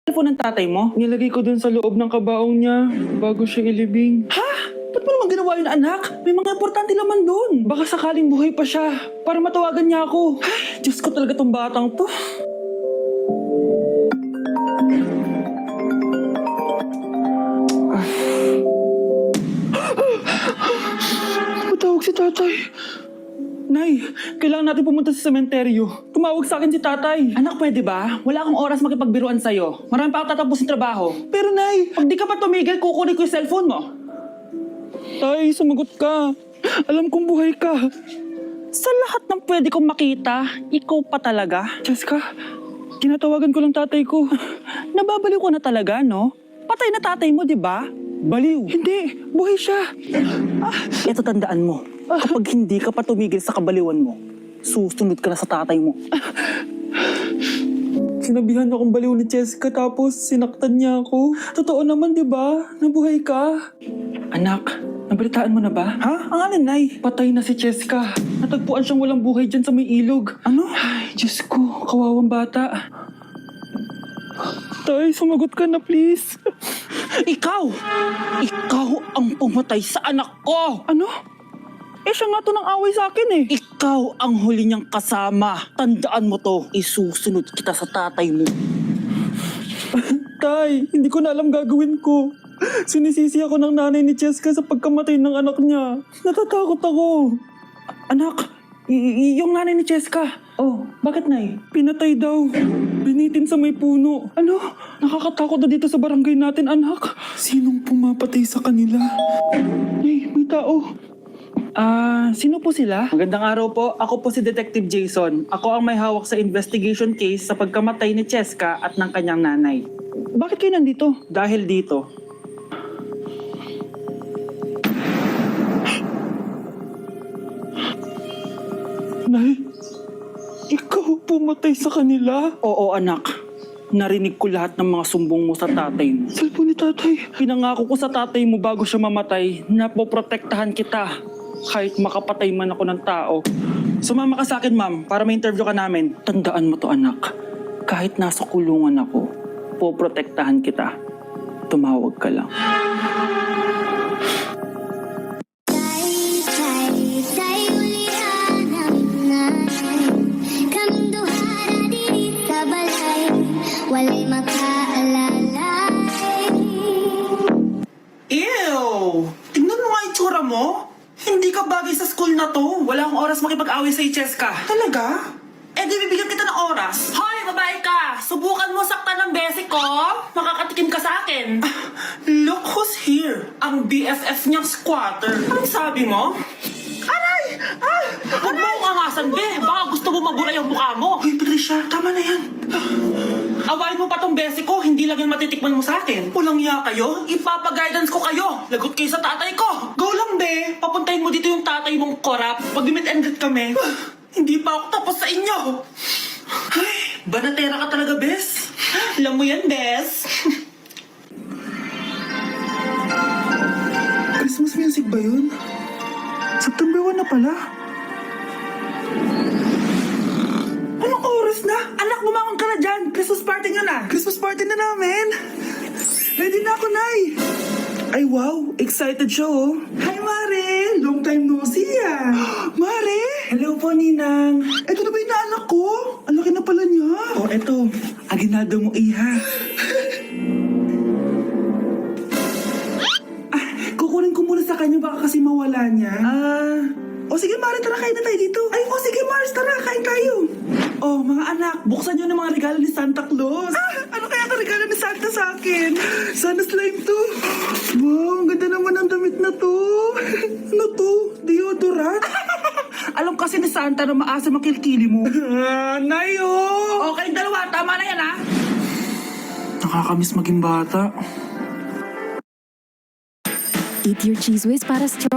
Cellphone ng tatay mo? Nilagay ko dun sa loob ng kabaong niya bago siya ilibing. Ha? Ba't mo naman ginawa yun, anak? May mga importante naman doon. Baka sakaling buhay pa siya para matawagan niya ako. Ay, Diyos ko talaga tong batang to. Matawag si tatay. Nay, kailangan natin pumunta sa sementeryo. Tumawag sa akin si tatay. Anak, pwede ba? Wala akong oras makipagbiruan sa'yo. Marami pa ako tatapusin trabaho. Pero nay, Pag di ka pa tumigil, kukunin ko yung cellphone mo. tay, sumagot ka. Alam kong buhay ka. Sa lahat ng pwede kong makita, ikaw pa talaga. Jessica, tinatawagan ko lang tatay ko. Nababaliw ko na talaga, no? Patay na tatay mo, di ba? Baliw. Hindi, buhay siya. Ito tandaan mo, kapag hindi ka pa tumigil sa kabaliwan mo, susunod ka na sa tatay mo. Sinabihan akong baliw ni Jessica tapos sinaktan niya ako. Totoo naman, di ba? Nabuhay ka. Anak, nabalitaan mo na ba? Ha? Ang alin, Nay? Patay na si Jessica. Natagpuan siyang walang buhay dyan sa may ilog. Ano? Ay, Diyos ko, kawawang bata. Tay, sumagot ka na please. Ikaw! Ikaw ang pumatay sa anak ko! Ano? Eh, siya nga to ng away sa akin eh. Ikaw ang huli niyang kasama. Tandaan mo to, isusunod kita sa tatay mo. Tay, hindi ko na alam gagawin ko. Sinisisi ako ng nanay ni Jessica sa pagkamatay ng anak niya. Natatakot ako. Anak, yung nanay ni Jessica. Oh, Bakit, Nay? pinatay daw. Binitin sa may puno. Ano? Nakakatakot na dito sa barangay natin, anak. Sinong pumapatay sa kanila? Ay, may tao. Sino po sila? Magandang araw po. Ako po si Detective Jason. Ako ang may hawak sa investigation case sa pagkamatay ni Jessica at ng kanyang nanay. Bakit kayo nandito? Dahil dito, Nay, ikaw pumatay sa kanila? Oo, anak. Narinig ko lahat ng mga sumbong mo sa tatay mo. Cellphone ni tatay. Pinangako ko sa tatay mo bago siya mamatay na poprotektahan kita kahit makapatay man ako ng tao. Sumama ka sa akin, ma'am, para may interview ka namin. Tandaan mo to, anak. Kahit nasa kulungan ako, poprotektahan kita. Tumawag ka lang. Walay makaalalay. Ew! Tingnan mo nga yung tsura mo. Hindi ka bagay sa school na to. Wala akong oras makipag-away sa Cheska. Talaga? Eh di bibigyan kita ng oras. Hoy, babae ka! Subukan mo saktan ng basic ko. Makakatikim ka sa akin. Look who's here. Ang BFF niyang squatter. Anong sabi mo? Aray! Huwag mo akong angasan, be. Baka gusto mo mabura yung mukha mo. Hoy, Patricia, tama na yan. Awayin mo pa tong basic ko, hindi lang yung matitikman mo sa akin. Walang iya kayo, ipapa-guidance ko kayo. Lagot kayo sa tatay ko. Go lang, be. Papuntahin mo dito yung tatay mong korap. Mag-meet and greet kami. Hindi pa ako tapos sa inyo. Ay, banatera ka talaga, bes. Alam mo yan, bes. Christmas music ba yun? September 1 na pala. Anong oras na? Anak, bumangon ka na dyan. Christmas party nga na. Christmas party na namin! Ready na ako, Nay! Ay, wow! Excited siya, oh! Hi, Mare. Long time no see, ah. Mare! Hello po, Ninang. Ito na ba yung naanak ko? Ang laki na pala niya! Oh, eto. Aginaldo mo, iha. Kukunin ko muna sa kanya, baka kasi mawala niya. O sige, Mare, tara, kain na tayo dito. Ay, o sige, Mars, tara, kain tayo. Oh, mga anak, buksan nyo ng mga regalo ni Santa Claus. Ano kaya ang regalo ni Santa sa akin? Sana slime to. Wow, ang ganda naman ng damit na to. Ano to? Deodorant? Alam kasi ni Santa na maasa makilkili mo. Nayo! Okay, dalawa, tama na yan, ha? Nakakamiss maging bata. Eat your cheese whiz para strong.